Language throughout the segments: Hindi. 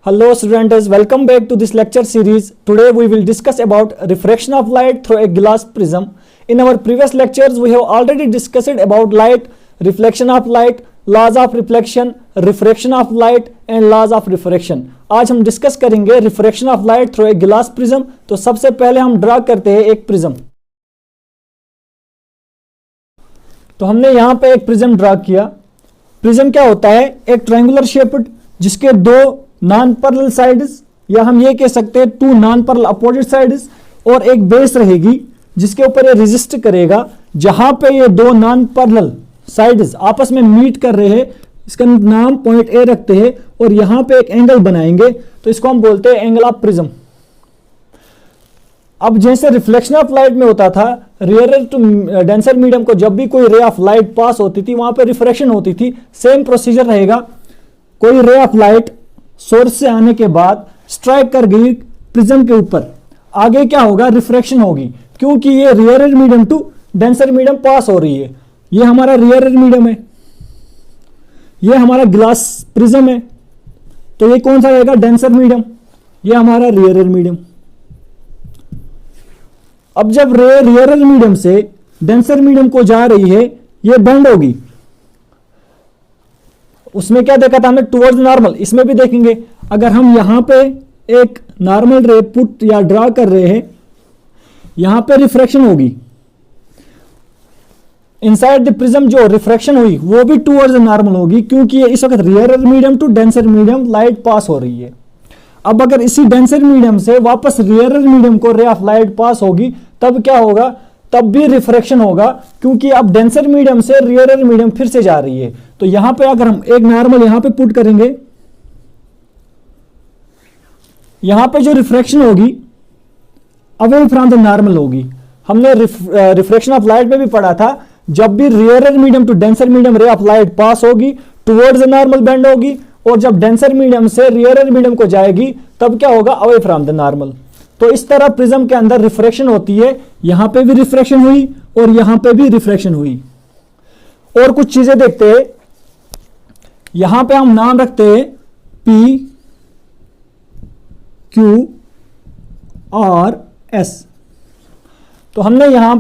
Hello students, welcome back to this lecture series. Today we will discuss about refraction of light through a glass prism. In our previous lectures we have already discussed about light, reflection of light, laws of reflection, refraction of light and laws of refraction. आज हम डिस्कस करेंगे refraction of light through a glass prism. तो सबसे पहले हम ड्रा करते हैं एक प्रिज्म. तो हमने यहाँ पे एक प्रिज्म ड्रा किया. प्रिज्म क्या होता है? एक ट्रायंगुलर शेप्ड जिसके दो नॉन पैरेलल साइड्स या हम ये कह सकते हैं two non parallel opposite sides और एक बेस रहेगी जिसके ऊपर ये रेजिस्ट करेगा. जहां पे ये दो नॉन पैरेलल साइड्स आपस में मीट कर रहे हैं, इसका नाम पॉइंट ए रखते हैं और यहां पे एक एंगल बनाएंगे तो इसको हम बोलते हैं एंगल ऑफ प्रिज्म. अब जैसे रिफ्लेक्शन ऑफ लाइट में होता था, रेयर टू डेंसर मीडियम को जब भी कोई रे ऑफ लाइट पास होती थी वहां पे रिफ्रैक्शन होती थी. सेम प्रोसीजर रहेगा. कोई रे ऑफ लाइट सोर्स से आने के बाद स्ट्राइक कर गई प्रिज्म के ऊपर, आगे क्या होगा? रिफ्रैक्शन होगी, क्योंकि ये rare medium to denser medium pass हो रही है. ये हमारा रेयर मीडियम है, ये हमारा ग्लास प्रिज्म है. तो ये कौन सा रहेगा? Denser medium. ये हमारा रेयर मीडियम. अब जब रेयर मीडियम से डेंसर मीडियम को जा रही है, ये बेंड होगी. उसमें क्या देखा था हमने? Towards normal. इसमें भी देखेंगे. अगर हम यहां पे एक नॉर्मल रे पुट या ड्रा कर रहे हैं, यहां पे रिफ्रैक्शन होगी. इनसाइड द प्रिज्म जो रिफ्रैक्शन हुई वो भी टुवर्ड्स नॉर्मल होगी, क्योंकि ये इस वक्त rare medium to denser medium light pass हो रही है. अब अगर इसी डेंसर मीडियम से वापस रेयर मीडियम को रे ऑफ लाइट पास होगी, तब क्या होगा? तब भी रिफ्रैक्शन होगा, क्योंकि अब डेंसर मीडियम से रेयर मीडियम फिर से जा रही है. तो यहां पे अगर हम एक नॉर्मल यहां पे पुट करेंगे, यहां पे जो रिफ्रैक्शन होगी अवे फ्रॉम द नॉर्मल होगी. हमने रिफ्रैक्शन ऑफ लाइट में भी पढ़ा था, जब भी rare medium to denser medium ray of light pass होगी टुवर्ड्स द नॉर्मल बेंड होगी, और जब डेंसर मीडियम से रेयर मीडियम को जाएगी तब क्या होगा? Away from the normal. तो इस तरह प्रिज्म के अंदर रिफ्रैक्शन होती है. यहां पे भी रिफ्रैक्शन हुई और यहां पे भी रिफ्रैक्शन हुई. और कुछ चीजें देखते हैं. यहां पे हम नाम रखते हैं P, Q और S. तो हमने यहां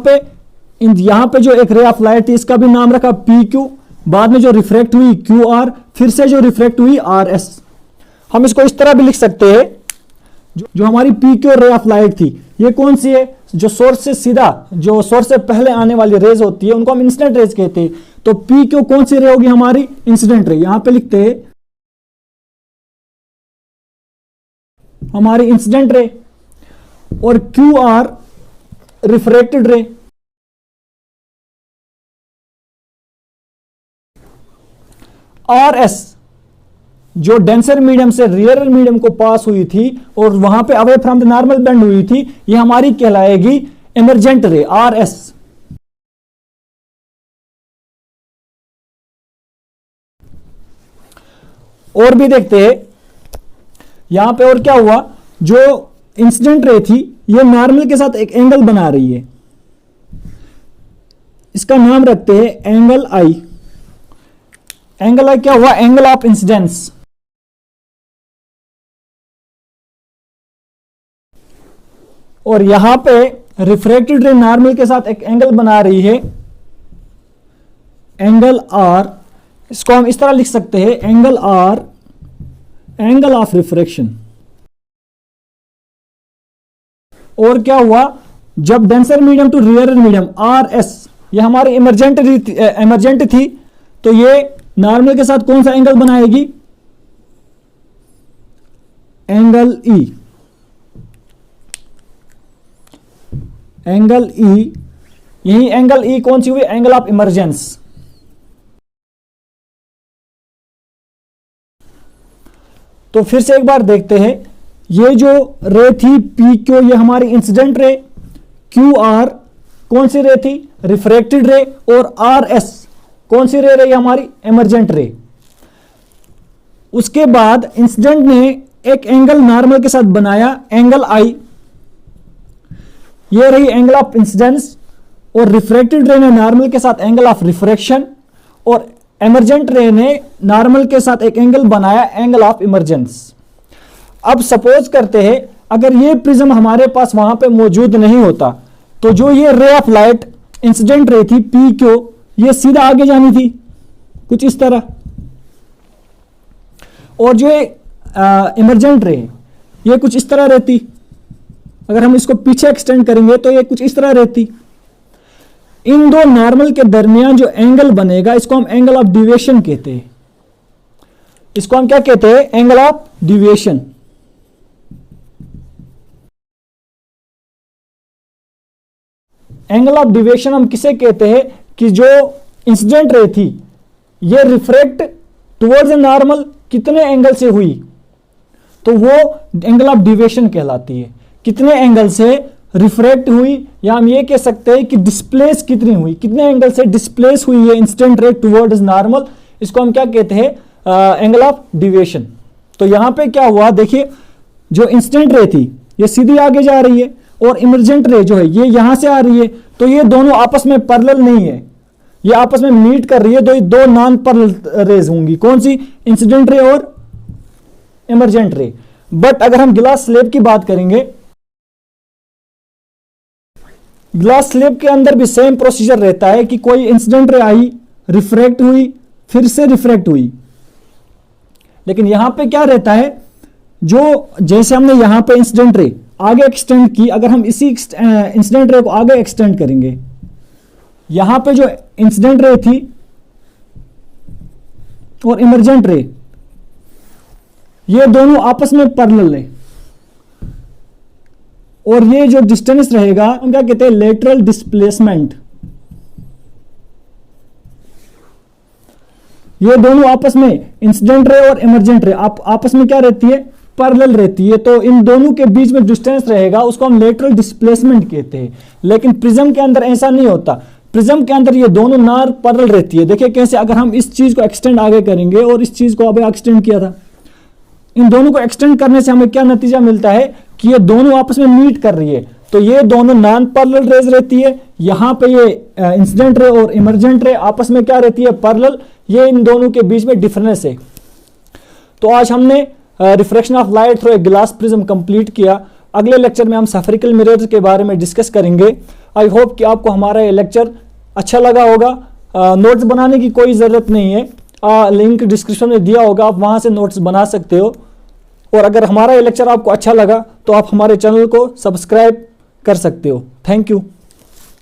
पे जो एक रे ऑफ लाइट थी इसका भी नाम रखा PQ. बाद में जो रिफ्रैक्ट हुई QR, फिर से जो रिफ्रैक्ट हुई RS. हम इसको इस तरह भी लिख सकते हैं, जो हमारी PQ रे ऑफ लाइट थी ये कौन सी है? जो सोर्स से सीधा, जो सोर्स से पहले आने वाली रेज होती है उनको हम इंसिडेंट रेज कहते हैं. तो PQ कौन सी रे होगी? हमारी इंसिडेंट रे. यहां पे लिखते हैं हमारी इंसिडेंट रे. और QR रिफ्रैक्टेड रे. RS जो डेंसर मीडियम से रेयर मीडियम को पास हुई थी और वहां पे away from the normal bend हुई थी, ये हमारी कहलाएगी इमर्जेंट रे, RS. और भी देखते हैं यहां पे और क्या हुआ. जो इंसिडेंट रे थी ये नॉर्मल के साथ एक एंगल बना रही है. इसका नाम रखते हैं एंगल I. एंगल I क्या हुआ? Angle of incidence. और यहां पे रिफ्रैक्टेड रे नॉर्मल के साथ एक एंगल बना रही है, एंगल R. इसको हम इस तरह लिख सकते हैं angle R, angle of refraction. और क्या हुआ? जब denser medium to rare medium RS ये हमारी इमर्जेंट थी, तो ये नॉर्मल के साथ कौन सा एंगल बनाएगी? Angle E. एंगल E, यही एंगल E कौन सी हुई? Angle of emergence. तो फिर से एक बार देखते हैं. ये जो रे थी PQ ये हमारी इंसिडेंट रे, QR कौन सी रे थी? रिफ्रैक्टेड रे. और RS कौन सी रे रही? हमारी इमर्जेंट रे. उसके बाद इंसिडेंट ने एक एंगल नॉर्मल के साथ बनाया, एंगल I. ये रही एंगल ऑफ इंसिडेंस. और रिफ्रैक्टेड रे ने नॉर्मल के साथ एंगल ऑफ रिफ्रैक्शन, और इमर्जेंट रे ने नॉर्मल के साथ एक एंगल बनाया, एंगल ऑफ इमर्जेंस. अब सपोज करते हैं अगर ये प्रिज्म हमारे पास वहां पे मौजूद नहीं होता तो जो ये रे ऑफ लाइट इंसिडेंट रे थी पी क्यू, ये सीधा आगे जानी थी कुछ इस तरह, और जो इमरजेंट रे ये कुछ इस तरह रहती। अगर हम इसको पीछे एक्सटेंड करेंगे तो ये कुछ इस तरह रहती। इन दो नॉर्मल के दरमियान जो एंगल बनेगा इसको हम एंगल ऑफ डिविएशन कहते हैं। इसको हम क्या कहते हैं? Angle of deviation. Angle of deviation हम किसे कहते हैं कि जो इंसिडेंट रे थी ये रिफ्रैक्ट टुवर्ड्स ए नॉर्मल कितने एंगल से हुई, तो वो एंगल ऑफ डिविएशन कहलाती है। कितने एंगल से रिफ्रैक्ट हुई, या हम ये कह सकते हैं कि डिस्प्लेस कितनी हुई, कितने एंगल से डिस्प्लेस हुई है इंसिडेंट रे टुवर्ड्स नॉर्मल, इसको हम क्या कहते हैं? Angle of deviation. तो यहां पे क्या हुआ देखिए, जो इंसिडेंट रे थी ये सीधी आगे जा रही है और इमरजेंट रे जो है ये यहां से आ रही है, तो ये दोनों आपस में पैरेलल नहीं है, ये आपस में मीट कर रही है। दो नॉन पैरेलल रेज होंगी, कौन सी? इंसिडेंट रे और इमरजेंट रे। बट अगर हम ग्लास स्लैब की बात करेंगे, ग्लास स्लैब के अंदर भी सेम प्रोसीजर रहता है कि कोई इंसिडेंट रे आई, रिफ्रैक्ट हुई, फिर से रिफ्रैक्ट हुई। लेकिन यहां पे क्या रहता है, जो जैसे हमने यहां पे इंसिडेंट रे आगे एक्सटेंड की, अगर हम इसी इंसिडेंट रे को आगे एक्सटेंड करेंगे, यहां पे जो इंसिडेंट रे थी और इमरजेंट रे ये दोनों आपस में पैरेलल है, और ये जो डिस्टेंस रहेगा हम क्या कहते हैं? Lateral displacement. ये दोनों आपस में इंसिडेंट रे और इमरजेंट रे आपस में क्या रहती है? पैरेलल रहती है। तो इन दोनों के बीच में डिस्टेंस रहेगा उसको हम लेटरल डिस्प्लेसमेंट कहते हैं। लेकिन प्रिज्म के अंदर ऐसा नहीं होता, प्रिज्म के अंदर ये दोनों नार पैरेलल रहती है। देखिए कैसे, अगर हम इस चीज को एक्सटेंड आगे करेंगे और इस चीज को अभी एक्सटेंड किया था, इन दोनों को एक्सटेंड करने से हमें क्या नतीजा मिलता है कि ये दोनों आपस में मीट कर रही है, तो ये दोनों नॉन पैरेलल रेज रहती है। यहां पे ये इंसिडेंट रे और इमरजेंट रे आपस में क्या रहती है? पैरेलल। ये इन दोनों के बीच में डिफरेंस है। तो आज हमने refraction of light through a glass prism complete किया। अगले लेक्चर में हम स्फेरिकल मिरर्स के बारे में डिस्कस करेंगे। आई होप कि आपको हमारा ये लेक्चर अच्छा लगा होगा। नोट्स बनाने की कोई ज़रूरत नहीं है, लिंक डिस्क्रिप्शन में दिया होगा, आप वहां से नोट्स बना सकते हो। और अगर हमारा ये लेक्चर आपको अच्छा लगा तो आप हमारे चैनल को सब्सक्राइब कर सकते हो। Thank you.